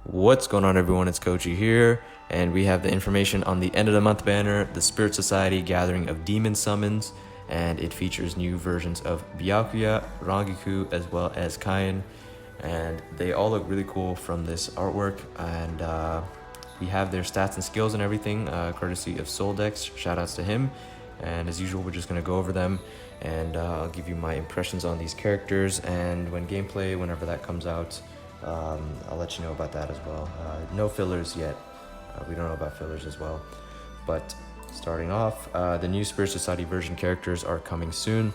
What's going on, everyone? It's Kochyy here, and we have the information on the end of the month banner, the Spirit Society Gathering of Demon Summons, and it features new versions of Byakuya, Rangiku, as well as Kaien, and they all look really cool from this artwork, and we have their stats and skills and everything, courtesy of Soldex. Shoutouts to him, and as usual, we're just going to go over them, and I'll give you my impressions on these characters, and when gameplay, whenever that comes out, I'll let you know about that as well. No fillers yet. We don't know about fillers as well. But starting off, the new Spirit Society version characters are coming soon.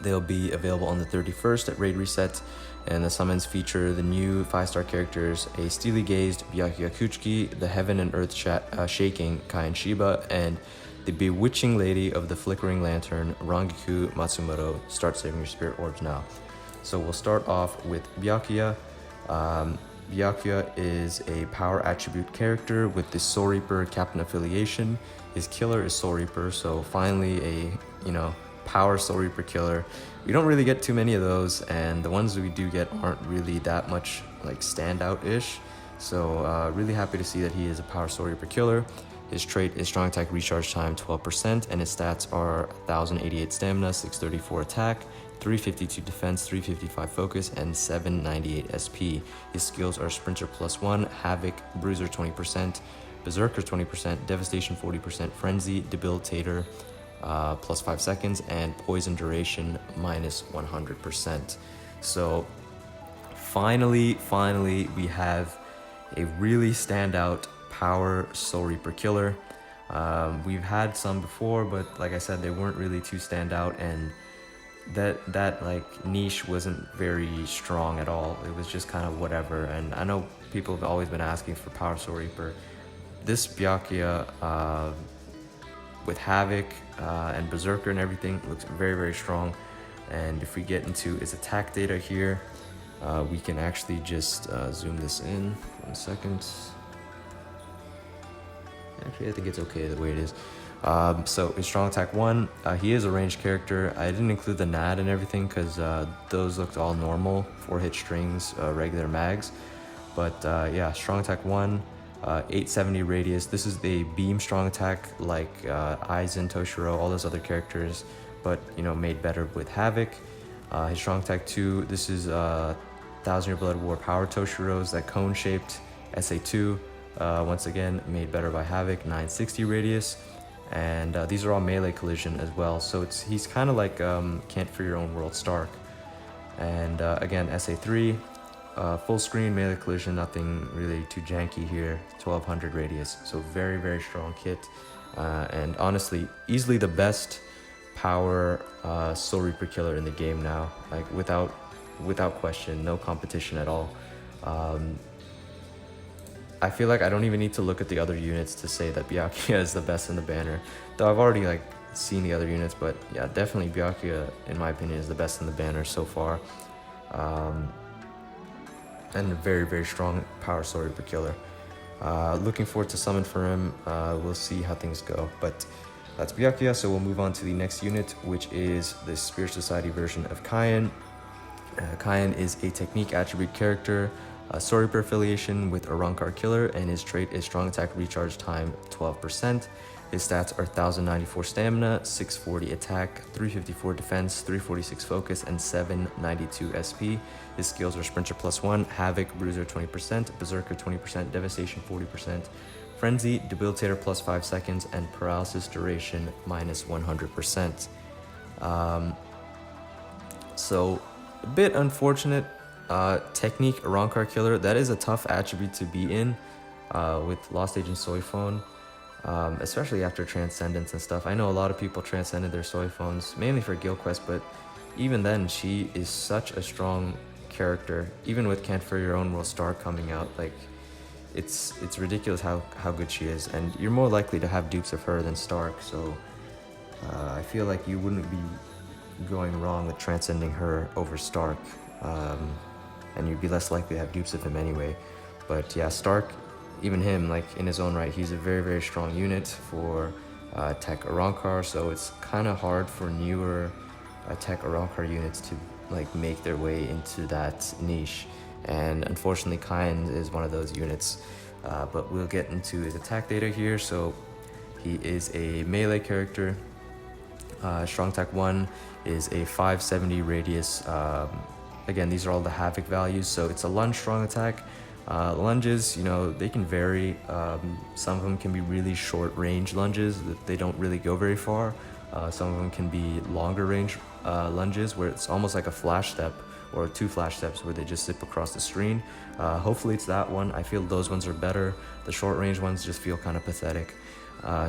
They'll be available on the 31st at Raid Reset, and the summons feature the new 5-star characters, a steely-gazed Byakuya Kochyy, the heaven and earth shaking Kaien Shiba, and the bewitching lady of the flickering lantern, Rangiku Matsumoto. Start saving your spirit orbs now. So we'll start off with Byakuya. Byakuya is a power attribute character with the Soul Reaper Captain affiliation. His killer is Soul Reaper, so finally a power Soul Reaper killer. We don't really get too many of those, and the ones that we do get aren't really that much like standout-ish. So really happy to see that he is a power Soul Reaper killer. His trait is strong attack recharge time 12%, and his stats are 1088 stamina, 634 attack, 352 defense, 355 focus, and 798 SP. His skills are Sprinter +1, Havoc, Bruiser 20%, Berserker 20%, Devastation 40%, Frenzy, Debilitator +5 seconds, and Poison duration -100%. So finally, we have a really standout power Soul Reaper killer. We've had some before, but like I said, they weren't really too standout, and that like niche wasn't very strong at all. It was just kind of whatever. And I know people have always been asking for power Soul Reaper. This Byakuya with Havoc and Berserker and everything looks very strong. And if we get into its attack data here, we can actually just zoom this in. 1 second. Actually, I think it's okay the way it is. So his strong attack 1, he is a ranged character. I didn't include the NAD and everything because those looked all normal, 4-hit strings, regular mags. But yeah, strong attack 1, 870 radius. This is the beam strong attack like Aizen, Toshiro, all those other characters, but made better with Havoc. His strong attack 2, this is 1000-Year Blood War Power Toshiro's, that cone-shaped SA2. Once again, made better by Havoc, 960 radius. And these are all melee collision as well, so he's kind of like Can't Fear Your Own World Stark. And again, SA3, full screen melee collision, nothing really too janky here, 1200 radius, so very strong kit. And honestly, easily the best power Soul Reaper killer in the game now, like without question, no competition at all. I feel like I don't even need to look at the other units to say that Byakuya is the best in the banner. Though I've already seen the other units, but yeah, definitely Byakuya, in my opinion, is the best in the banner so far. And a very strong power Soul Reaper killer. Looking forward to summon for him. We'll see how things go. But that's Byakuya, so we'll move on to the next unit, which is the Spirit Society version of Kaien. Kaien is a technique attribute character, a Soul Reaper affiliation with a Rancor killer, and his trait is strong attack recharge time 12%. His stats are 1094 stamina, 640 attack, 354 defense, 346 focus, and 792 SP. His skills are Sprinter +1, Havoc, Bruiser 20%, Berserker 20%, Devastation 40%, Frenzy, Debilitator +5 seconds, and Paralysis duration -100%. So a bit unfortunate. Technique Rancor killer, that is a tough attribute to be in with Lost Agent Soiphone, especially after Transcendence and stuff. I know a lot of people transcended their Soiphones mainly for Guild Quest, but even then she is such a strong character. Even with Can't Fear Your Own World Stark coming out, like it's ridiculous how good she is, and you're more likely to have dupes of her than Stark, so I feel like you wouldn't be going wrong with transcending her over Stark. And you'd be less likely to have dupes of him anyway. But yeah, Stark, even him, like in his own right, he's a very strong unit for Tech Rancor, so it's kind of hard for newer Tech Rancor units to like make their way into that niche. and unfortunately Kaien is one of those units. But we'll get into his attack data here. So he is a melee character. Strong attack 1 is a 570 radius. Again, these are all the havoc values, so it's a lunge strong attack. Lunges, they can vary. Some of them can be really short range lunges that they don't really go very far. Some of them can be longer range lunges where it's almost like a flash step or 2 flash steps where they just zip across the screen. Hopefully it's that one. I feel those ones are better. The short range ones just feel kind of pathetic.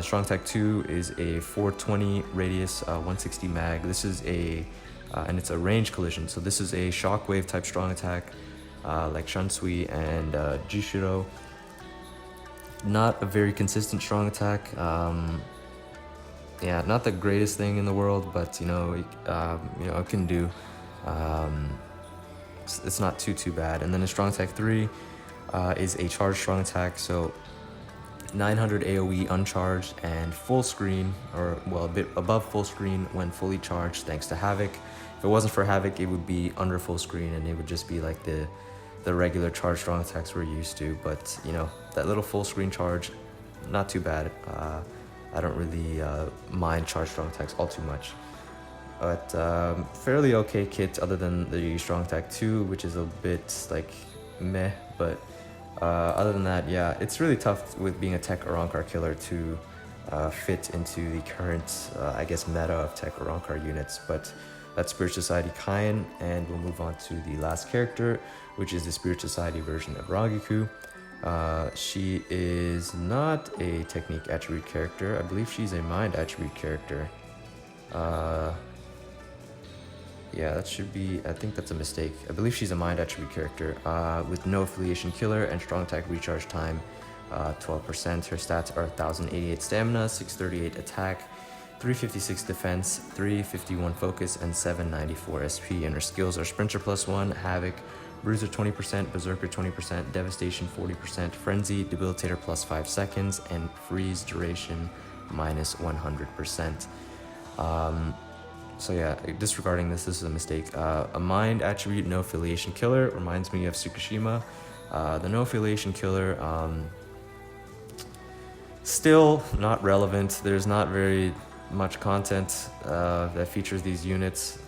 Strong attack 2 is a 420 radius, 160 mag. This is and it's a range collision. So this is a shockwave type strong attack, like Shansui and Jishiro. Not a very consistent strong attack. Yeah, not the greatest thing in the world, but it can do. It's not too bad. And then a strong attack 3 is a charged strong attack. So 900 AoE uncharged and full screen, or a bit above full screen when fully charged thanks to Havoc. If it wasn't for Havoc, it would be under full screen and it would just be like the regular charged strong attacks we're used to. But that little full screen charge, not too bad. I don't really mind charged strong attacks all too much. But fairly okay kit other than the strong attack 2, which is a bit like meh, but other than that, yeah, it's really tough with being a tech Arrancar killer to fit into the current, meta of tech Arrancar units. But that's Spirit Society Kaien, and we'll move on to the last character, which is the Spirit Society version of Rangiku. She is not a technique attribute character. I believe she's a mind attribute character. Yeah, that should be, I think that's a mistake. I believe she's a mind attribute character with no affiliation killer and strong attack recharge time, 12%. Her stats are 1088 stamina, 638 attack, 356 defense, 351 focus, and 794 SP. And her skills are Sprinter +1, Havoc, Bruiser 20%, Berserker 20%, Devastation 40%, Frenzy, Debilitator +5 seconds, and Freeze duration -100%. So yeah, disregarding this is a mistake. A mind attribute no affiliation killer reminds me of Tsukushima. The no affiliation killer, still not relevant. There's not very much content that features these units,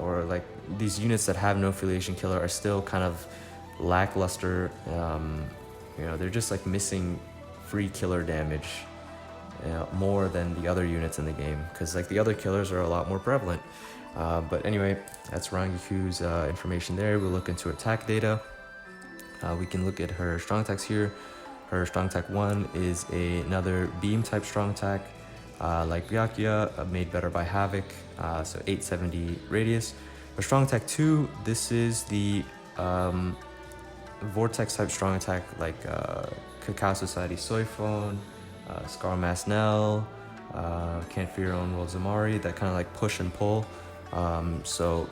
or like these units that have no affiliation killer are still kind of lackluster. They're just like missing free killer damage. More than the other units in the game, because like the other killers are a lot more prevalent. But anyway, that's Rangiku's information there. We'll look into attack data. We can look at her strong attacks here. Her strong attack 1 is another beam type strong attack, like Byakuya, made better by Havoc, so 870 radius. Her strong attack 2, this is the vortex type strong attack, like Cacao Society Soifon, Scar Masnell, Can't Fear Your Own World Zamari, that kind of like push and pull. So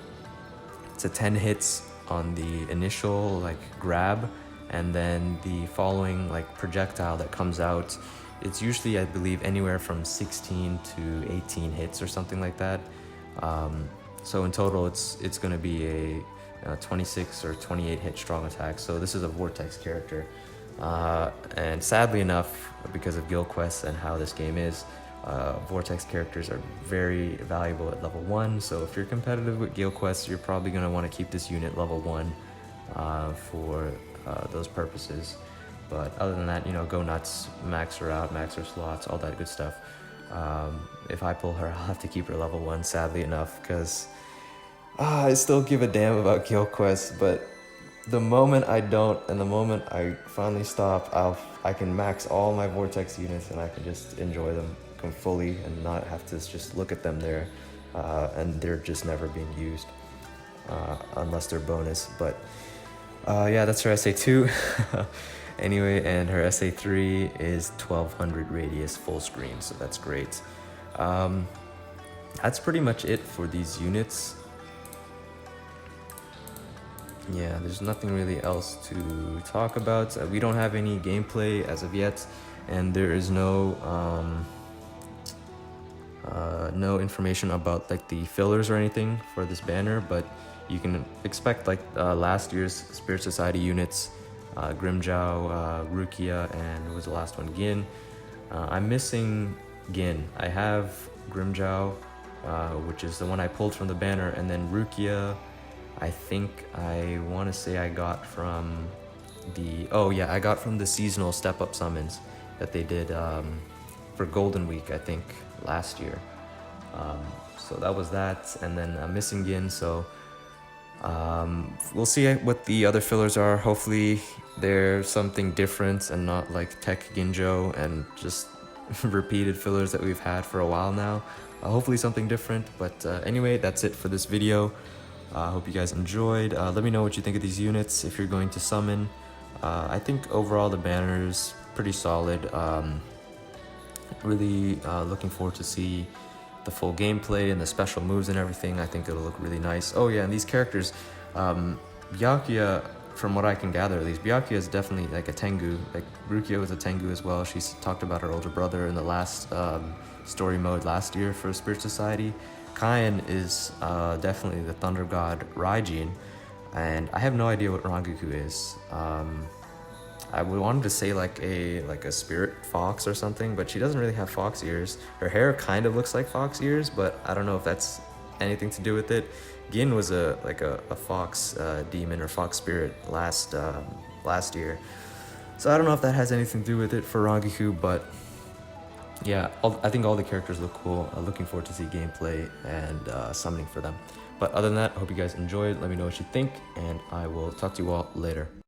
it's a 10 hits on the initial like grab, and then the following like projectile that comes out, it's usually, I believe, anywhere from 16 to 18 hits or something like that. So in total it's going to be a 26 or 28 hit strong attack. So this is a vortex character. And sadly enough, because of guild quests and how this game is, vortex characters are very valuable at level 1. So if you're competitive with guild quests, you're probably going to want to keep this unit level 1 for those purposes. But other than that, go nuts, max her out, max her slots, all that good stuff. If I pull her, I'll have to keep her level 1, sadly enough, because I still give a damn about guild quests, but the moment I don't, and the moment I finally stop, I can max all my vortex units and I can just enjoy them fully and not have to just look at them there, and they're just never being used unless they're bonus. But yeah, that's her SA2. Anyway, and her SA3 is 1200 radius full screen, so that's great. That's pretty much it for these units. Yeah, there's nothing really else to talk about. We don't have any gameplay as of yet, and there is no information about like the fillers or anything for this banner. But you can expect like last year's Spirit Society units, Grimjow, Rukia, and what was the last one? Gin. I'm missing Gin. I have Grimjow, which is the one I pulled from the banner, and then Rukia, I think I want to say I got from I got from the seasonal step-up summons that they did for Golden Week, I think, last year. So that was that, and then I'm missing Gin, so we'll see what the other fillers are. Hopefully they're something different and not like Tech Ginjo and just repeated fillers that we've had for a while now. Hopefully something different, but anyway, that's it for this video. I hope you guys enjoyed. Let me know what you think of these units if you're going to summon. I think overall the banner is pretty solid. Really looking forward to see the full gameplay and the special moves and everything. I think it'll look really nice. Oh yeah, and these characters, Byakuya, from what I can gather at least, Byakuya is definitely like a Tengu. Like Rukia was a Tengu as well. She's talked about her older brother in the last story mode last year for Spirit Society. Kaien is definitely the Thunder God Raijin, and I have no idea what Rangiku is. I wanted to say like a spirit fox or something, but she doesn't really have fox ears. Her hair kind of looks like fox ears, but I don't know if that's anything to do with it. Gin was a fox demon or fox spirit last year, so I don't know if that has anything to do with it for Rangiku, but yeah, I think all the characters look cool. Looking forward to see gameplay and summoning for them. But other than that, I hope you guys enjoyed. Let me know what you think, and I will talk to you all later.